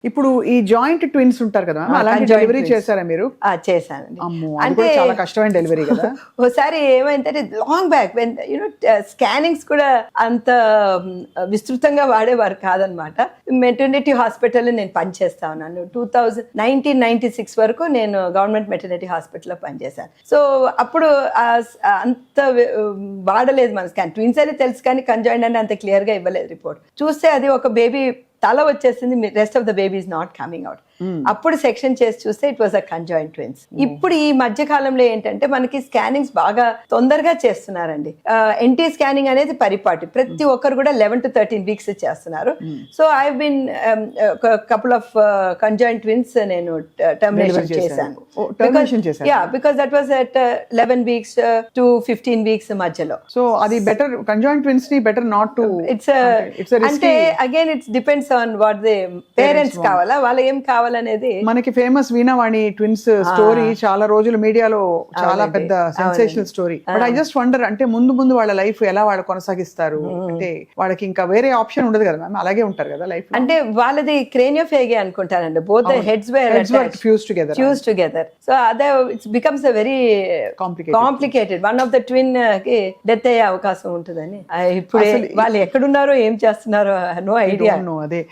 ఇప్పుడు ఈ joint twins ఉంటారు కదా అలాంటి conjoined డెలివరీ twins. చేశారా మీరు? చేశానండి. అమ్మో, అది కూడా చాలా కష్టమైన డెలివరీ కదా. ఒకసారి ఏమైందంటే long back when you know scannings కూడా అంత విస్తృతంగా వాడేవారు కాదనమాట. మెటర్నిటీ హాస్పిటల్లో నేను పనిచేస్తా ఉన్నాను. 1996 వరకు నేను గవర్నమెంట్ మెటర్నిటీ హాస్పిటల్లో పనిచేశాను. సో అప్పుడు అంత వాడలేదు మన స్కాన్. ట్విన్స్ అని తెలుసు కానీ కంజాయింట్ అని అంత క్లియర్గా ఇవ్వలేదు రిపోర్ట్. చూస్తే అది ఒక బేబీ తల వచ్చేసింది, rest of the baby is not coming out. అప్పుడు సెక్షన్ చేసి చూస్తే it was a conjoint twins. ఇప్పుడు ఈ మధ్య కాలంలో ఏంటంటే మనకి స్కానింగ్స్ బాగా తొందరగా చేస్తున్నారండి. ఎన్టీ స్కానింగ్ అనేది పరిపాటి, ప్రతి ఒక్కరు కూడా 11 to 13 వీక్స్ చేస్తున్నారు. So I been couple of conjoint twins నేను టర్మినేషన్ చేశాను. Because that was at 11 weeks to 15 weeks మధ్యలో. సో అది బెటర్, కంజాయింట్ ట్విన్స్ ని బెటర్ నాట్ టు. ఇట్స్ అంటే again it's depends on what they parents కావాలా, వాళ్ళు ఏం కావాలి అనేది. మనకి ఫేమస్ వీణావాణి ట్విన్స్ స్టోరీ చాలా రోజులు మీడియాలో చాలా పెద్ద sensational story. But I just wonder, అంటే ముందు ముందు వాళ్ళ లైఫ్ ఎలా వాళ్ళు కొనసాగిస్తారు? అంటే వాళ్ళకి ఇంకా వేరే ఆప్షన్ ఉండదు కదా మ్యామ్, అలాగే ఉంటారు కదా లైఫ్. అంటే వాళ్ళది క్రేనియోఫేగే అనుకుంటానండి. Both the heads were fuse together. So అదే it's becomes a very complicated. One of the twin కి డెత్ అయ్యే అవకాశం ఉంటుందని. ఇప్పుడు వాళ్ళు ఎక్కడున్నారో ఏం చేస్తున్నారో నో ఐడియా. అదే